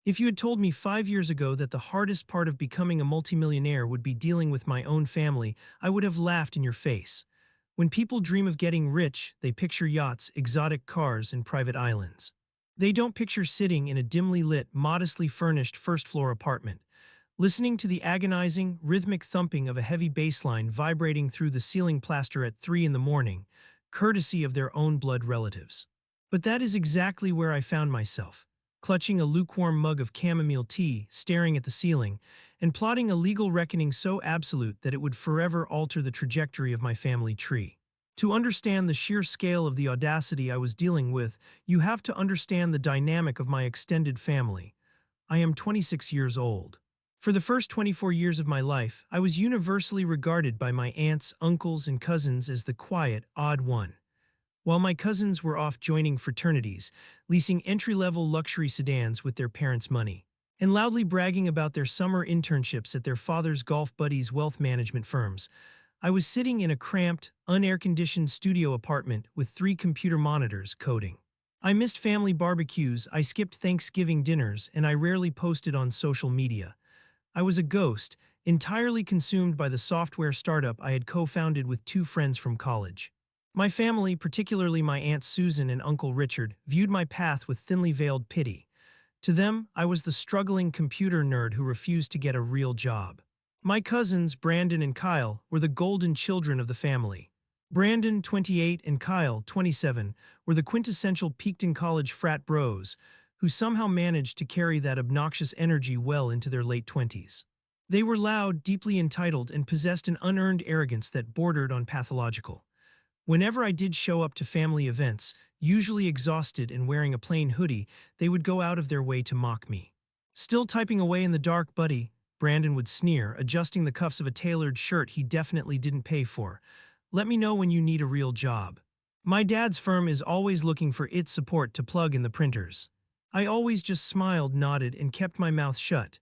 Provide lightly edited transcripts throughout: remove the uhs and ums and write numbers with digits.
If you had told me 5 years ago that the hardest part of becoming a multimillionaire would be dealing with my own family, I would have laughed in your face. When people dream of getting rich, they picture yachts, exotic cars, and private islands. They don't picture sitting in a dimly lit, modestly furnished first-floor apartment, listening to the agonizing, rhythmic thumping of a heavy bass line vibrating through the ceiling plaster at 3 in the morning, courtesy of their own blood relatives. But that is exactly where I found myself, clutching a lukewarm mug of chamomile tea, staring at the ceiling, and plotting a legal reckoning so absolute that it would forever alter the trajectory of my family tree. To understand the sheer scale of the audacity I was dealing with, you have to understand the dynamic of my extended family. I am 26 years old. For the first 24 years of my life, I was universally regarded by my aunts, uncles, and cousins as the quiet, odd one. While my cousins were off joining fraternities, leasing entry-level luxury sedans with their parents' money, and loudly bragging about their summer internships at their father's golf buddies' wealth management firms, I was sitting in a cramped, unair-conditioned studio apartment with 3 computer monitors coding. I missed family barbecues, I skipped Thanksgiving dinners, and I rarely posted on social media. I was a ghost, entirely consumed by the software startup I had co-founded with 2 friends from college. My family, particularly my Aunt Susan and Uncle Richard, viewed my path with thinly veiled pity. To them, I was the struggling computer nerd who refused to get a real job. My cousins, Brandon and Kyle, were the golden children of the family. Brandon, 28, and Kyle, 27, were the quintessential peaked-in-college frat bros, who somehow managed to carry that obnoxious energy well into their late 20s. They were loud, deeply entitled, and possessed an unearned arrogance that bordered on pathological. Whenever I did show up to family events, usually exhausted and wearing a plain hoodie, they would go out of their way to mock me. "Still typing away in the dark, buddy," Brandon would sneer, adjusting the cuffs of a tailored shirt he definitely didn't pay for. "Let me know when you need a real job. My dad's firm is always looking for its support to plug in the printers." I always just smiled, nodded, and kept my mouth shut.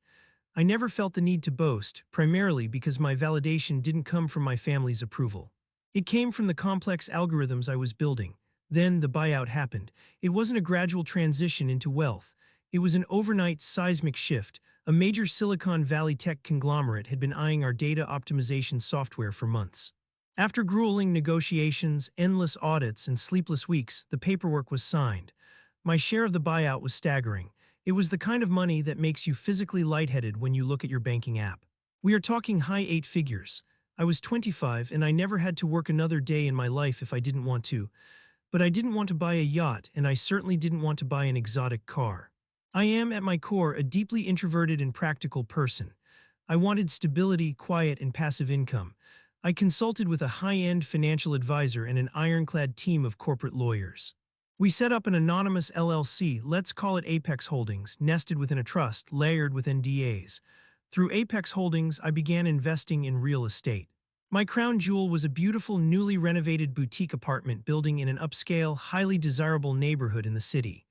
I never felt the need to boast, primarily because my validation didn't come from my family's approval. It came from the complex algorithms I was building. Then the buyout happened. It wasn't a gradual transition into wealth. It was an overnight seismic shift. A major Silicon Valley tech conglomerate had been eyeing our data optimization software for months. After grueling negotiations, endless audits, and sleepless weeks, the paperwork was signed. My share of the buyout was staggering. It was the kind of money that makes you physically lightheaded when you look at your banking app. We are talking high 8 figures. I was 25 and I never had to work another day in my life if I didn't want to. But I didn't want to buy a yacht, and I certainly didn't want to buy an exotic car. I am, at my core, a deeply introverted and practical person. I wanted stability, quiet, and passive income. I consulted with a high-end financial advisor and an ironclad team of corporate lawyers. We set up an anonymous LLC, let's call it Apex Holdings, nested within a trust, layered with NDAs. Through Apex Holdings, I began investing in real estate. My crown jewel was a beautiful, newly renovated boutique apartment building in an upscale, highly desirable neighborhood in the city.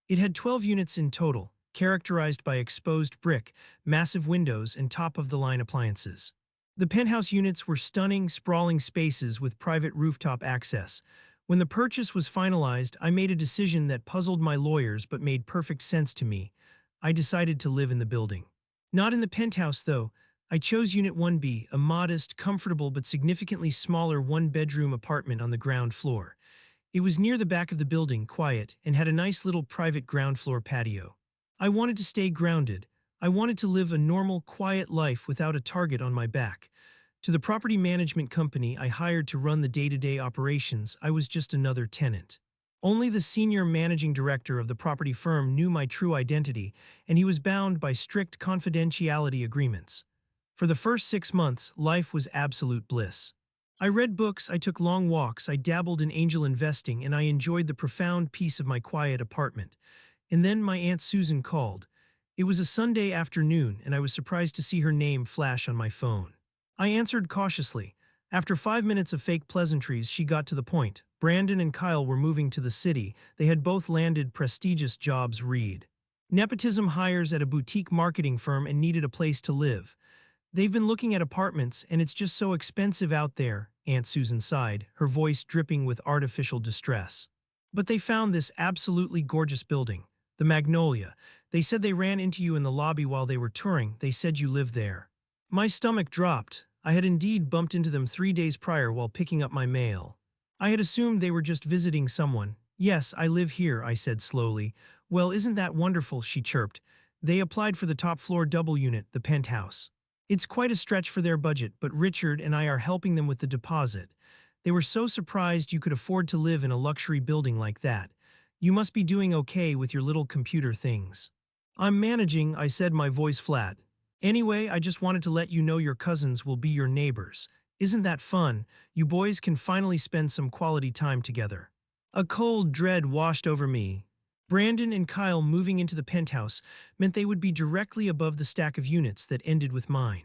It had 12 units in total, characterized by exposed brick, massive windows, and top-of-the-line appliances. The penthouse units were stunning, sprawling spaces with private rooftop access. When the purchase was finalized, I made a decision that puzzled my lawyers but made perfect sense to me. I decided to live in the building. Not in the penthouse, though. I chose Unit 1B, a modest, comfortable but significantly smaller one-bedroom apartment on the ground floor. It was near the back of the building, quiet, and had a nice little private ground floor patio. I wanted to stay grounded. I wanted to live a normal, quiet life without a target on my back. To the property management company I hired to run the day-to-day operations, I was just another tenant. Only the senior managing director of the property firm knew my true identity, and he was bound by strict confidentiality agreements. For the first 6 months, life was absolute bliss. I read books, I took long walks, I dabbled in angel investing, and I enjoyed the profound peace of my quiet apartment. And then my Aunt Susan called. It was a Sunday afternoon, and I was surprised to see her name flash on my phone. I answered cautiously. After 5 minutes of fake pleasantries, she got to the point. Brandon and Kyle were moving to the city. They had both landed prestigious jobs. Read nepotism hires at a boutique marketing firm and needed a place to live. They've been looking at apartments, and it's just so expensive out there, Aunt Susan sighed, her voice dripping with artificial distress. But they found this absolutely gorgeous building, the Magnolia, They said they ran into you in the lobby while they were touring. They said you live there. My stomach dropped. I had indeed bumped into them 3 days prior while picking up my mail. I had assumed they were just visiting someone. Yes, I live here, I said slowly. Well, isn't that wonderful, she chirped. They applied for the top floor double unit, the penthouse. It's quite a stretch for their budget, but Richard and I are helping them with the deposit. They were so surprised you could afford to live in a luxury building like that. You must be doing okay with your little computer things. I'm managing, I said, my voice flat. Anyway, I just wanted to let you know your cousins will be your neighbors. Isn't that fun? You boys can finally spend some quality time together. A cold dread washed over me. Brandon and Kyle moving into the penthouse meant they would be directly above the stack of units that ended with mine.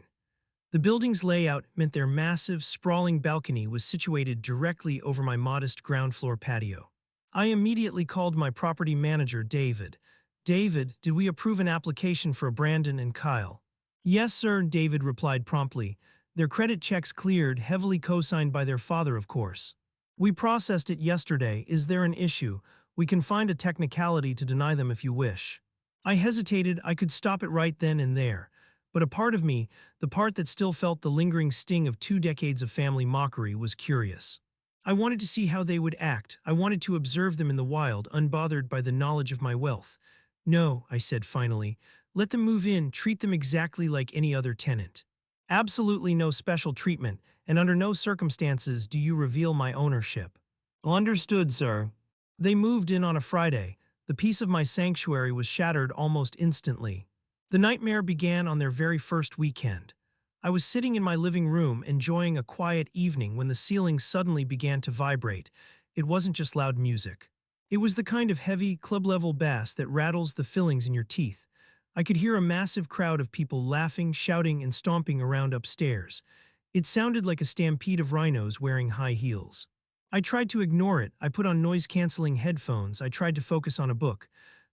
The building's layout meant their massive, sprawling balcony was situated directly over my modest ground floor patio. I immediately called my property manager, David. David, did we approve an application for Brandon and Kyle? Yes, sir, David replied promptly. Their credit checks cleared, heavily co-signed by their father, of course. We processed it yesterday. Is there an issue? We can find a technicality to deny them if you wish. I hesitated. I could stop it right then and there. But a part of me, the part that still felt the lingering sting of 2 decades of family mockery, was curious. I wanted to see how they would act. I wanted to observe them in the wild, unbothered by the knowledge of my wealth. No, I said finally. Let them move in, treat them exactly like any other tenant. Absolutely no special treatment, and under no circumstances do you reveal my ownership. Understood, sir. They moved in on a Friday. The peace of my sanctuary was shattered almost instantly. The nightmare began on their very first weekend. I was sitting in my living room enjoying a quiet evening when the ceiling suddenly began to vibrate. It wasn't just loud music. It was the kind of heavy, club-level bass that rattles the fillings in your teeth. I could hear a massive crowd of people laughing, shouting, and stomping around upstairs. It sounded like a stampede of rhinos wearing high heels. I tried to ignore it. I put on noise-canceling headphones. I tried to focus on a book.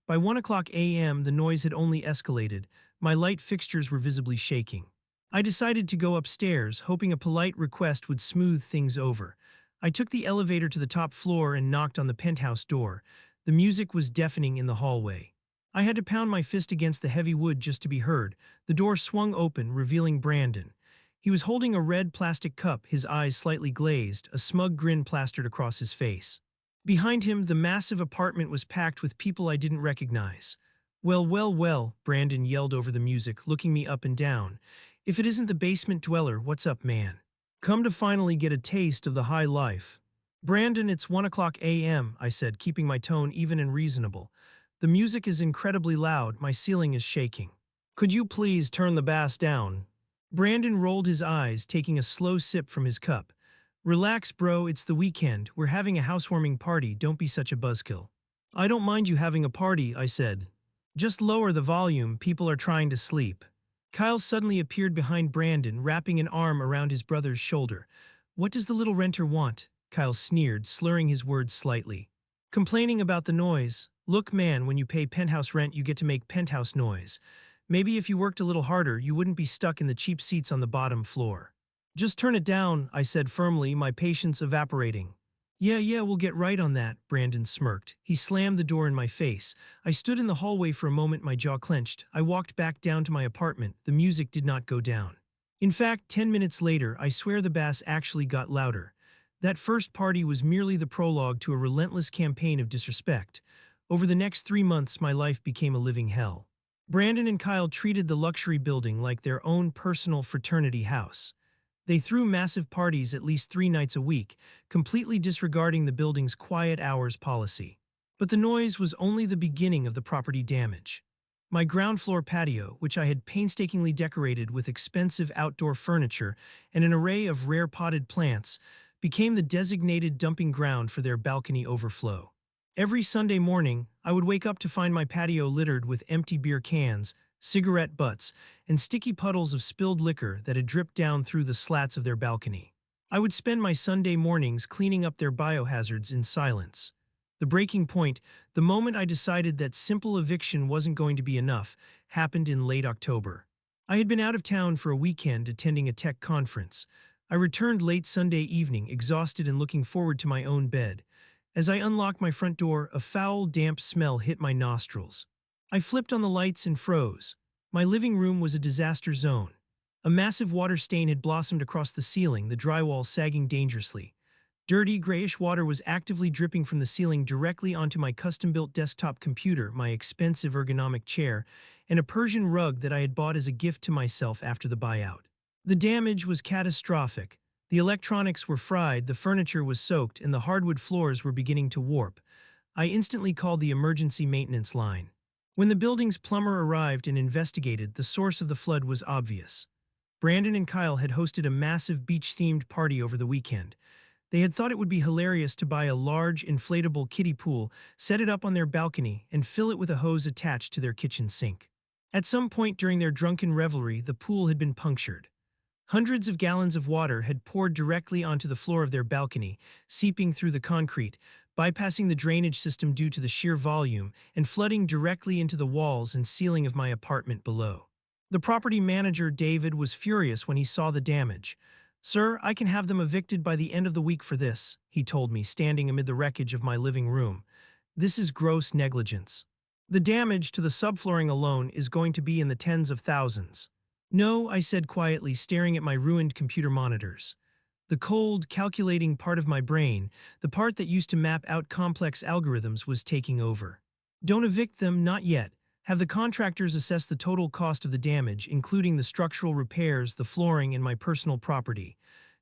By 1 a.m., the noise had only escalated. My light fixtures were visibly shaking. I decided to go upstairs, hoping a polite request would smooth things over. I took the elevator to the top floor and knocked on the penthouse door. The music was deafening in the hallway. I had to pound my fist against the heavy wood just to be heard. The door swung open, revealing Brandon. He was holding a red plastic cup, his eyes slightly glazed, a smug grin plastered across his face. Behind him, the massive apartment was packed with people I didn't recognize. Well, well, well, Brandon yelled over the music, looking me up and down. If it isn't the basement dweller, what's up, man? Come to finally get a taste of the high life. Brandon, it's 1 a.m., I said, keeping my tone even and reasonable. The music is incredibly loud, my ceiling is shaking. Could you please turn the bass down? Brandon rolled his eyes, taking a slow sip from his cup. Relax, bro, it's the weekend. We're having a housewarming party, don't be such a buzzkill. I don't mind you having a party, I said. Just lower the volume, people are trying to sleep. Kyle suddenly appeared behind Brandon, wrapping an arm around his brother's shoulder. What does the little renter want? Kyle sneered, slurring his words slightly. Complaining about the noise. Look, man, when you pay penthouse rent, you get to make penthouse noise. Maybe if you worked a little harder, you wouldn't be stuck in the cheap seats on the bottom floor. Just turn it down, I said firmly, my patience evaporating. Yeah, we'll get right on that, Brandon smirked. He slammed the door in my face. I stood in the hallway for a moment, my jaw clenched. I walked back down to my apartment. The music did not go down. In fact, 10 minutes later, I swear the bass actually got louder. That first party was merely the prologue to a relentless campaign of disrespect. Over the next 3 months, my life became a living hell. Brandon and Kyle treated the luxury building like their own personal fraternity house. They threw massive parties at least 3 nights a week, completely disregarding the building's quiet hours policy. But the noise was only the beginning of the property damage. My ground floor patio, which I had painstakingly decorated with expensive outdoor furniture and an array of rare potted plants, became the designated dumping ground for their balcony overflow. Every Sunday morning, I would wake up to find my patio littered with empty beer cans, cigarette butts, and sticky puddles of spilled liquor that had dripped down through the slats of their balcony. I would spend my Sunday mornings cleaning up their biohazards in silence. The breaking point, the moment I decided that simple eviction wasn't going to be enough, happened in late October. I had been out of town for a weekend attending a tech conference. I returned late Sunday evening, exhausted and looking forward to my own bed. As I unlocked my front door, a foul, damp smell hit my nostrils. I flipped on the lights and froze. My living room was a disaster zone. A massive water stain had blossomed across the ceiling, the drywall sagging dangerously. Dirty, grayish water was actively dripping from the ceiling directly onto my custom-built desktop computer, my expensive ergonomic chair, and a Persian rug that I had bought as a gift to myself after the buyout. The damage was catastrophic. The electronics were fried, the furniture was soaked, and the hardwood floors were beginning to warp. I instantly called the emergency maintenance line. When the building's plumber arrived and investigated, the source of the flood was obvious. Brandon and Kyle had hosted a massive beach-themed party over the weekend. They had thought it would be hilarious to buy a large, inflatable kiddie pool, set it up on their balcony, and fill it with a hose attached to their kitchen sink. At some point during their drunken revelry, the pool had been punctured. Hundreds of gallons of water had poured directly onto the floor of their balcony, seeping through the concrete, bypassing the drainage system due to the sheer volume, and flooding directly into the walls and ceiling of my apartment below. The property manager, David, was furious when he saw the damage. "Sir, I can have them evicted by the end of the week for this," he told me, standing amid the wreckage of my living room. "This is gross negligence. The damage to the subflooring alone is going to be in the tens of thousands." "No," I said quietly, staring at my ruined computer monitors. The cold, calculating part of my brain, the part that used to map out complex algorithms, was taking over. "Don't evict them, not yet. Have the contractors assess the total cost of the damage, including the structural repairs, the flooring, and my personal property.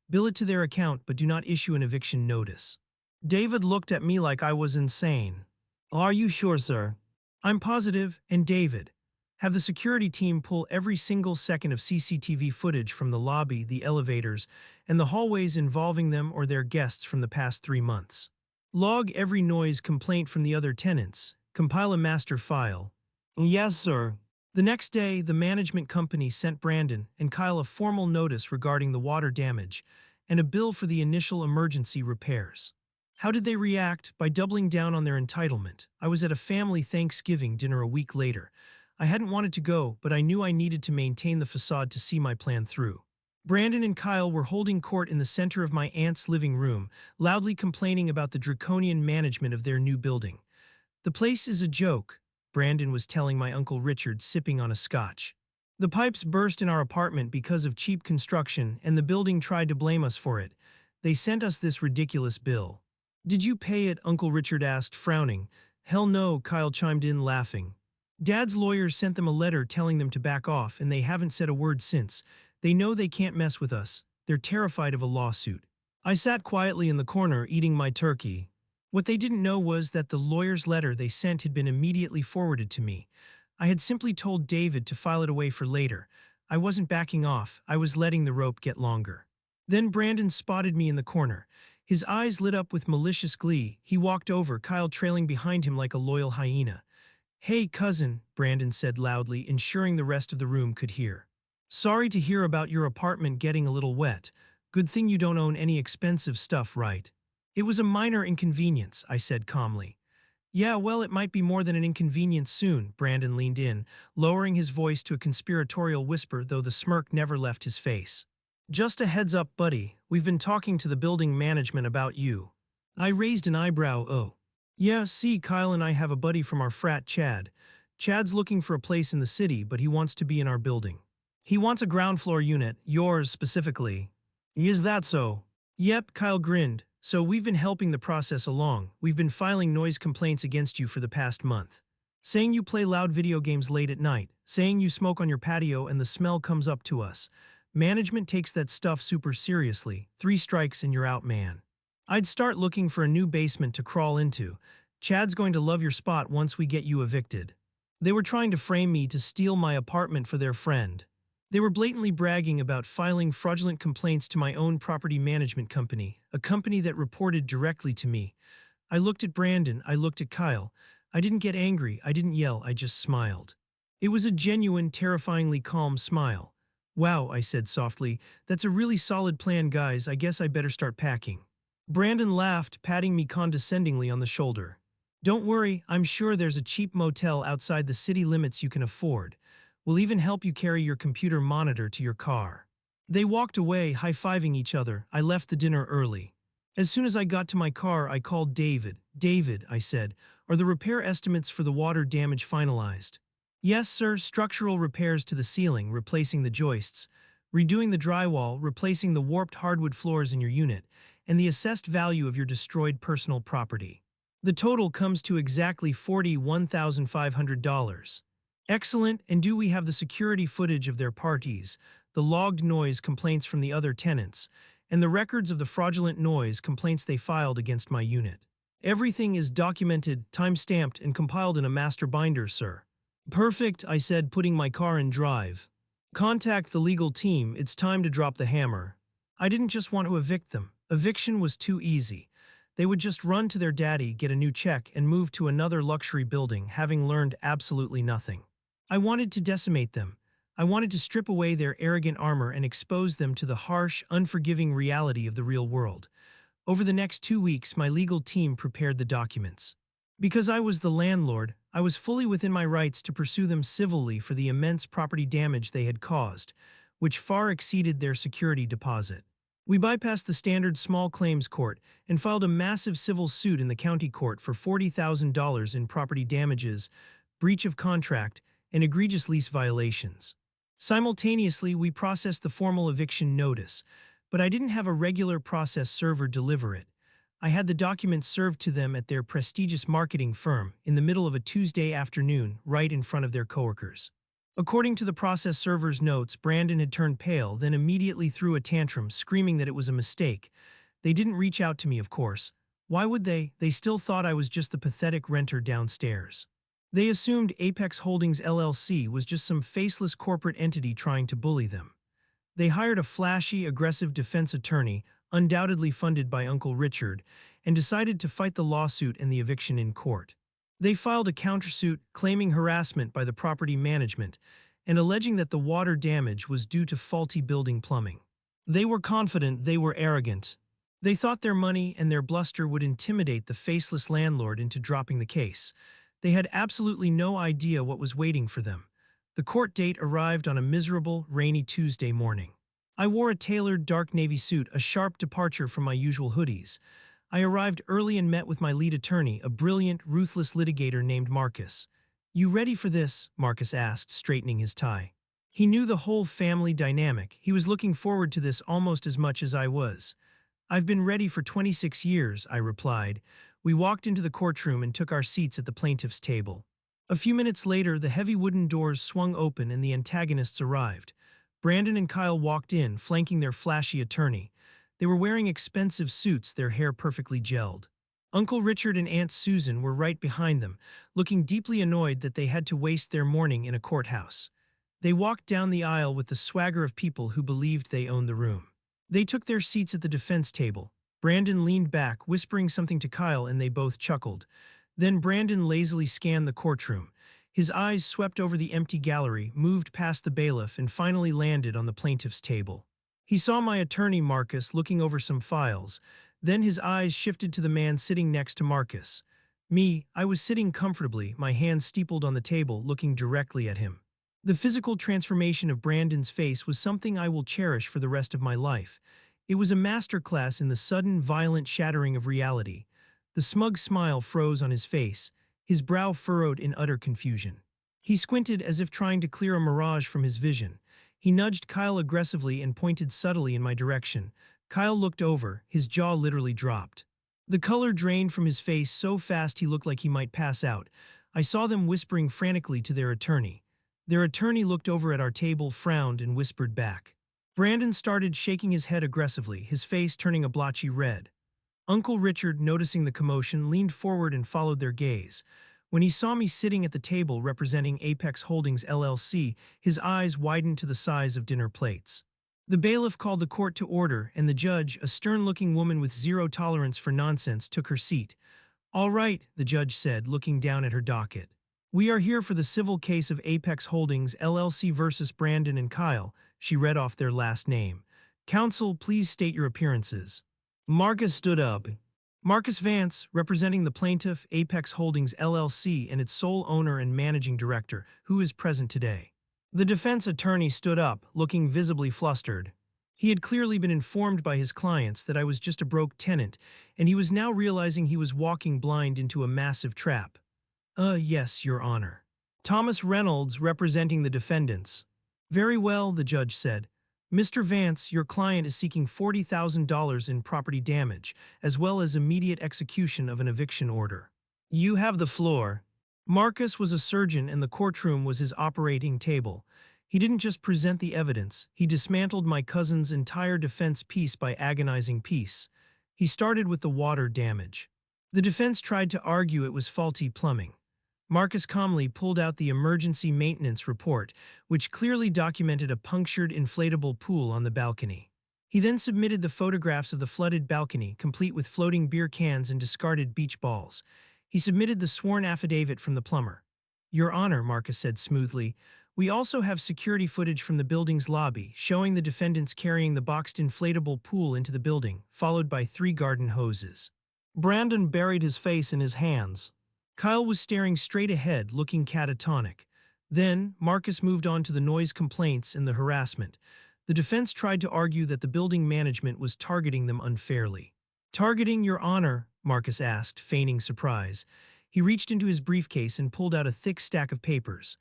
Bill it to their account, but do not issue an eviction notice." David looked at me like I was insane. "Are you sure, sir?" "I'm positive, and David, have the security team pull every single second of CCTV footage from the lobby, the elevators, and the hallways involving them or their guests from the past 3 months. Log every noise complaint from the other tenants. Compile a master file." "Yes, sir." The next day, the management company sent Brandon and Kyle a formal notice regarding the water damage and a bill for the initial emergency repairs. How did they react? By doubling down on their entitlement. I was at a family Thanksgiving dinner a week later. I hadn't wanted to go, but I knew I needed to maintain the facade to see my plan through. Brandon and Kyle were holding court in the center of my aunt's living room, loudly complaining about the draconian management of their new building. "The place is a joke," Brandon was telling my Uncle Richard, sipping on a scotch. "The pipes burst in our apartment because of cheap construction, and the building tried to blame us for it. They sent us this ridiculous bill." "Did you pay it?" Uncle Richard asked, frowning. "Hell no," Kyle chimed in, laughing. "Dad's lawyers sent them a letter telling them to back off, and they haven't said a word since. They know they can't mess with us. They're terrified of a lawsuit." I sat quietly in the corner, eating my turkey. What they didn't know was that the lawyer's letter they sent had been immediately forwarded to me. I had simply told David to file it away for later. I wasn't backing off, I was letting the rope get longer. Then Brandon spotted me in the corner. His eyes lit up with malicious glee. He walked over, Kyle trailing behind him like a loyal hyena. "Hey, cousin," Brandon said loudly, ensuring the rest of the room could hear. "Sorry to hear about your apartment getting a little wet. Good thing you don't own any expensive stuff, right?" "It was a minor inconvenience," I said calmly. "Yeah, well, it might be more than an inconvenience soon," Brandon leaned in, lowering his voice to a conspiratorial whisper, though the smirk never left his face. "Just a heads up, buddy, we've been talking to the building management about you." I raised an eyebrow. "Oh. Yeah, see, Kyle and I have a buddy from our frat, Chad. Chad's looking for a place in the city, but he wants to be in our building. He wants a ground floor unit, yours specifically." "Is that so?" "Yep," Kyle grinned. "So we've been helping the process along. We've been filing noise complaints against you for the past month. Saying you play loud video games late at night, saying you smoke on your patio and the smell comes up to us. Management takes that stuff super seriously. 3 strikes and you're out, man. I'd start looking for a new basement to crawl into. Chad's going to love your spot once we get you evicted." They were trying to frame me to steal my apartment for their friend. They were blatantly bragging about filing fraudulent complaints to my own property management company, a company that reported directly to me. I looked at Brandon, I looked at Kyle. I didn't get angry, I didn't yell, I just smiled. It was a genuine, terrifyingly calm smile. "Wow," I said softly, "that's a really solid plan, guys. I guess I better start packing." Brandon laughed, patting me condescendingly on the shoulder. "Don't worry, I'm sure there's a cheap motel outside the city limits you can afford. We'll even help you carry your computer monitor to your car." They walked away, high-fiving each other. I left the dinner early. As soon as I got to my car, I called David. "David," I said, Are the repair estimates for the water damage finalized? Yes, sir. Structural repairs to the ceiling, replacing the joists, redoing the drywall, replacing the warped hardwood floors in your unit, and the assessed value of your destroyed personal property. The total comes to exactly $41,500. Excellent, and do we have the security footage of their parties, the logged noise complaints from the other tenants, and the records of the fraudulent noise complaints they filed against my unit? Everything is documented, time-stamped, and compiled in a master binder, sir. Perfect, I said, putting my car in drive. Contact the legal team, it's time to drop the hammer. I didn't just want to evict them. Eviction was too easy. They would just run to their daddy, get a new check, and move to another luxury building, having learned absolutely nothing. I wanted to decimate them. I wanted to strip away their arrogant armor and expose them to the harsh, unforgiving reality of the real world. Over the next 2 weeks, my legal team prepared the documents. Because I was the landlord, I was fully within my rights to pursue them civilly for the immense property damage they had caused, which far exceeded their security deposit. We bypassed the standard small claims court and filed a massive civil suit in the county court for $40,000 in property damages, breach of contract, and egregious lease violations. Simultaneously, we processed the formal eviction notice, but I didn't have a regular process server deliver it. I had the documents served to them at their prestigious marketing firm in the middle of a Tuesday afternoon, right in front of their coworkers. According to the process server's notes, Brandon had turned pale, then immediately threw a tantrum, screaming that it was a mistake. They didn't reach out to me, of course. Why would they? They still thought I was just the pathetic renter downstairs. They assumed Apex Holdings LLC was just some faceless corporate entity trying to bully them. They hired a flashy, aggressive defense attorney, undoubtedly funded by Uncle Richard, and decided to fight the lawsuit and the eviction in court. They filed a countersuit claiming harassment by the property management and alleging that the water damage was due to faulty building plumbing. They were confident, they were arrogant. They thought their money and their bluster would intimidate the faceless landlord into dropping the case. They had absolutely no idea what was waiting for them. The court date arrived on a miserable, rainy Tuesday morning. I wore a tailored dark navy suit, a sharp departure from my usual hoodies. I arrived early and met with my lead attorney, a brilliant, ruthless litigator named Marcus. "You ready for this?" Marcus asked, straightening his tie. He knew the whole family dynamic. He was looking forward to this almost as much as I was. "I've been ready for 26 years, I replied. We walked into the courtroom and took our seats at the plaintiff's table. A few minutes later, the heavy wooden doors swung open and the antagonists arrived. Brandon and Kyle walked in, flanking their flashy attorney. They were wearing expensive suits, their hair perfectly gelled. Uncle Richard and Aunt Susan were right behind them, looking deeply annoyed that they had to waste their morning in a courthouse. They walked down the aisle with the swagger of people who believed they owned the room. They took their seats at the defense table. Brandon leaned back, whispering something to Kyle, and they both chuckled. Then Brandon lazily scanned the courtroom. His eyes swept over the empty gallery, moved past the bailiff, and finally landed on the plaintiff's table. He saw my attorney, Marcus, looking over some files. Then his eyes shifted to the man sitting next to Marcus. Me, I was sitting comfortably, my hands steepled on the table, looking directly at him. The physical transformation of Brandon's face was something I will cherish for the rest of my life. It was a masterclass in the sudden, violent shattering of reality. The smug smile froze on his face, his brow furrowed in utter confusion. He squinted as if trying to clear a mirage from his vision. He nudged Kyle aggressively and pointed subtly in my direction. Kyle looked over, his jaw literally dropped. The color drained from his face so fast he looked like he might pass out. I saw them whispering frantically to their attorney. Their attorney looked over at our table, frowned, and whispered back. Brandon started shaking his head aggressively, his face turning a blotchy red. Uncle Richard, noticing the commotion, leaned forward and followed their gaze. When he saw me sitting at the table representing Apex Holdings LLC, his eyes widened to the size of dinner plates. The bailiff called the court to order, and the judge, a stern-looking woman with zero tolerance for nonsense, took her seat. "All right," the judge said, looking down at her docket. "We are here for the civil case of Apex Holdings LLC versus Brandon and Kyle." She read off their last name. "Counsel, please state your appearances." Marcus stood up. Marcus Vance, representing the plaintiff, Apex Holdings LLC, and its sole owner and managing director, who is present today. The defense attorney stood up, looking visibly flustered. He had clearly been informed by his clients that I was just a broke tenant, and he was now realizing he was walking blind into a massive trap. Yes, Your Honor. Thomas Reynolds, representing the defendants. Very well, the judge said. Mr. Vance, your client is seeking $40,000 in property damage, as well as immediate execution of an eviction order. You have the floor. Marcus was a surgeon and the courtroom was his operating table. He didn't just present the evidence, he dismantled my cousin's entire defense piece by agonizing piece. He started with the water damage. The defense tried to argue it was faulty plumbing. Marcus calmly pulled out the emergency maintenance report, which clearly documented a punctured inflatable pool on the balcony. He then submitted the photographs of the flooded balcony, complete with floating beer cans and discarded beach balls. He submitted the sworn affidavit from the plumber. Your Honor, Marcus said smoothly, we also have security footage from the building's lobby showing the defendants carrying the boxed inflatable pool into the building, followed by 3 garden hoses. Brandon buried his face in his hands. Kyle was staring straight ahead, looking catatonic. Then, Marcus moved on to the noise complaints and the harassment. The defense tried to argue that the building management was targeting them unfairly. Targeting, Your Honor? Marcus asked, feigning surprise. He reached into his briefcase and pulled out a thick stack of papers.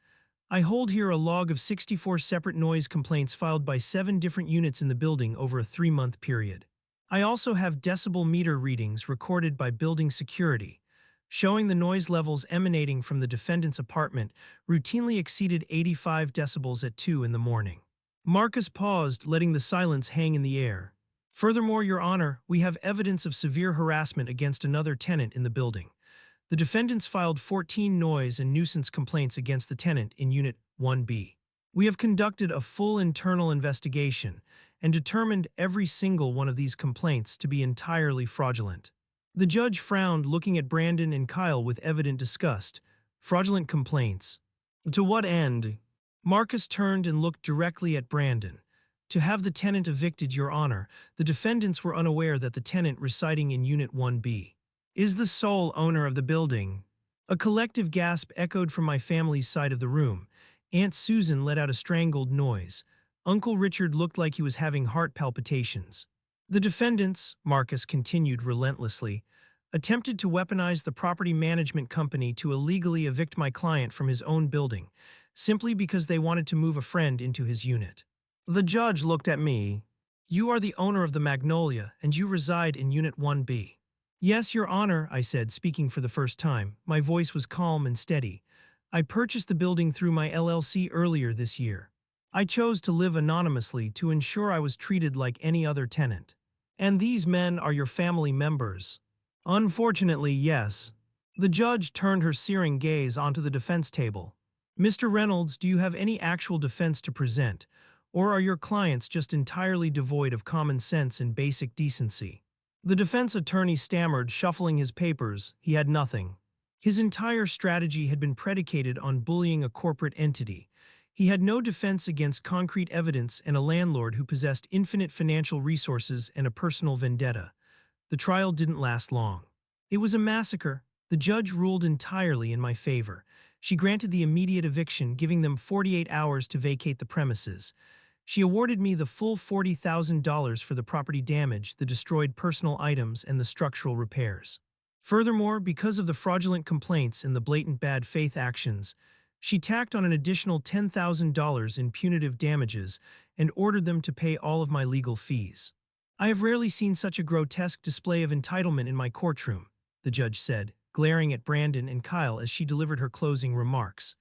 I hold here a log of 64 separate noise complaints filed by 7 different units in the building over a 3-month period. I also have decibel meter readings recorded by building security, showing the noise levels emanating from the defendant's apartment routinely exceeded 85 decibels at 2 in the morning. Marcus paused, letting the silence hang in the air. Furthermore, Your Honor, we have evidence of severe harassment against another tenant in the building. The defendants filed 14 noise and nuisance complaints against the tenant in Unit 1B. We have conducted a full internal investigation and determined every single one of these complaints to be entirely fraudulent. The judge frowned, looking at Brandon and Kyle with evident disgust. Fraudulent complaints. To what end? Marcus turned and looked directly at Brandon. To have the tenant evicted, Your Honor. The defendants were unaware that the tenant residing in Unit 1B is the sole owner of the building. A collective gasp echoed from my family's side of the room. Aunt Susan let out a strangled noise. Uncle Richard looked like he was having heart palpitations. The defendants, Marcus continued relentlessly, attempted to weaponize the property management company to illegally evict my client from his own building, simply because they wanted to move a friend into his unit. The judge looked at me. You are the owner of the Magnolia, and you reside in Unit 1B. Yes, Your Honor, I said, speaking for the first time. My voice was calm and steady. I purchased the building through my LLC earlier this year. I chose to live anonymously to ensure I was treated like any other tenant. And these men are your family members? Unfortunately, yes. The judge turned her searing gaze onto the defense table. Mr. Reynolds, do you have any actual defense to present, or are your clients just entirely devoid of common sense and basic decency? The defense attorney stammered, shuffling his papers. He had nothing. His entire strategy had been predicated on bullying a corporate entity. He had no defense against concrete evidence and a landlord who possessed infinite financial resources and a personal vendetta. The trial didn't last long. It was a massacre. The judge ruled entirely in my favor. She granted the immediate eviction, giving them 48 hours to vacate the premises. She awarded me the full $40,000 for the property damage, the destroyed personal items, and the structural repairs. Furthermore, because of the fraudulent complaints and the blatant bad faith actions, she tacked on an additional $10,000 in punitive damages and ordered them to pay all of my legal fees. I have rarely seen such a grotesque display of entitlement in my courtroom, the judge said, glaring at Brandon and Kyle as she delivered her closing remarks.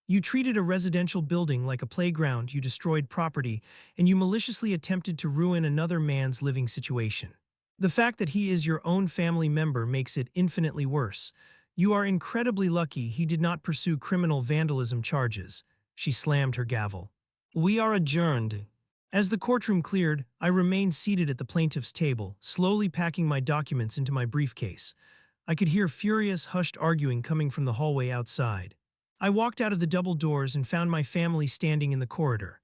You treated a residential building like a playground, you destroyed property, and you maliciously attempted to ruin another man's living situation. The fact that he is your own family member makes it infinitely worse. You are incredibly lucky he did not pursue criminal vandalism charges. She slammed her gavel. We are adjourned. As the courtroom cleared, I remained seated at the plaintiff's table, slowly packing my documents into my briefcase. I could hear furious, hushed arguing coming from the hallway outside. I walked out of the double doors and found my family standing in the corridor.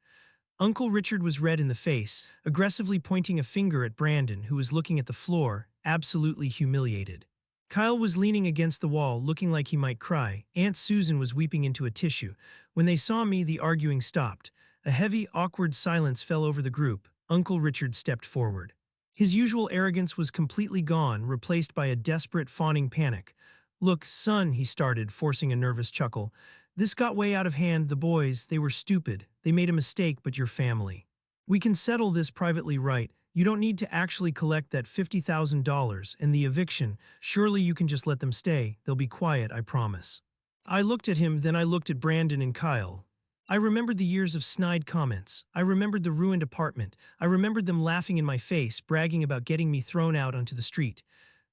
Uncle Richard was red in the face, aggressively pointing a finger at Brandon, who was looking at the floor, absolutely humiliated. Kyle was leaning against the wall, looking like he might cry. Aunt Susan was weeping into a tissue. When they saw me, the arguing stopped. A heavy, awkward silence fell over the group. Uncle Richard stepped forward. His usual arrogance was completely gone, replaced by a desperate, fawning panic. "Look, son," he started, forcing a nervous chuckle. "This got way out of hand. The boys, they were stupid. They made a mistake, but your family. We can settle this privately, right? You don't need to actually collect that $50,000 and the eviction. Surely you can just let them stay. They'll be quiet, I promise." I looked at him, then I looked at Brandon and Kyle. I remembered the years of snide comments. I remembered the ruined apartment. I remembered them laughing in my face, bragging about getting me thrown out onto the street.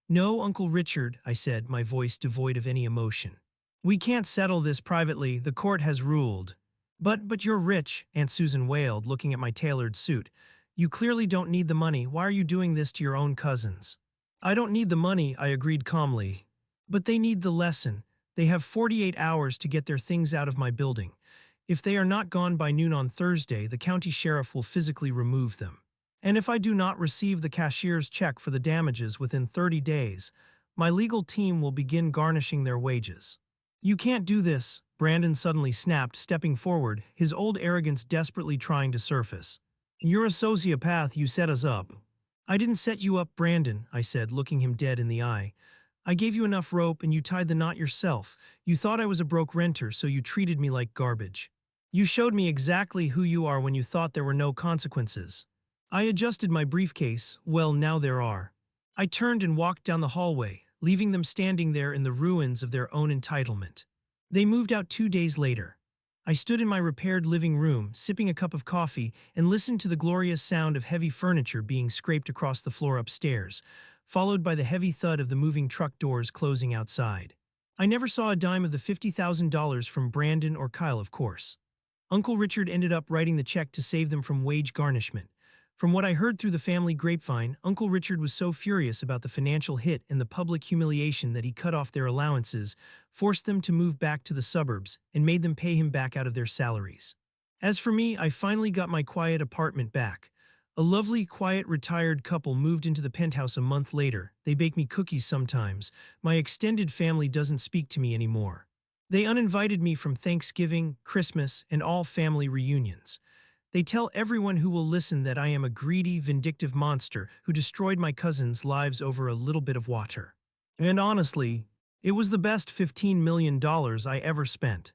"No, Uncle Richard," I said, my voice devoid of any emotion. "We can't settle this privately. The court has ruled." But you're rich," Aunt Susan wailed, looking at my tailored suit. "You clearly don't need the money. Why are you doing this to your own cousins?" "I don't need the money," I agreed calmly. "But they need the lesson. They have 48 hours to get their things out of my building. If they are not gone by noon on Thursday, the county sheriff will physically remove them. And if I do not receive the cashier's check for the damages within 30 days, my legal team will begin garnishing their wages." "You can't do this," Brandon suddenly snapped, stepping forward, his old arrogance desperately trying to surface. "You're a sociopath. You set us up." "I didn't set you up, Brandon," I said, looking him dead in the eye. "I gave you enough rope and you tied the knot yourself. You thought I was a broke renter, so you treated me like garbage. You showed me exactly who you are when you thought there were no consequences." I adjusted my briefcase. Well, now there are. I turned and walked down the hallway, leaving them standing there in the ruins of their own entitlement. They moved out 2 days later. I stood in my repaired living room, sipping a cup of coffee, and listened to the glorious sound of heavy furniture being scraped across the floor upstairs, followed by the heavy thud of the moving truck doors closing outside. I never saw a dime of the $50,000 from Brandon or Kyle, of course. Uncle Richard ended up writing the check to save them from wage garnishment. From what I heard through the family grapevine, Uncle Richard was so furious about the financial hit and the public humiliation that he cut off their allowances, forced them to move back to the suburbs, and made them pay him back out of their salaries. As for me, I finally got my quiet apartment back. A lovely, quiet, retired couple moved into the penthouse a month later. They bake me cookies sometimes. My extended family doesn't speak to me anymore. They uninvited me from Thanksgiving, Christmas, and all family reunions. They tell everyone who will listen that I am a greedy, vindictive monster who destroyed my cousins' lives over a little bit of water. And honestly, it was the best $15 million I ever spent.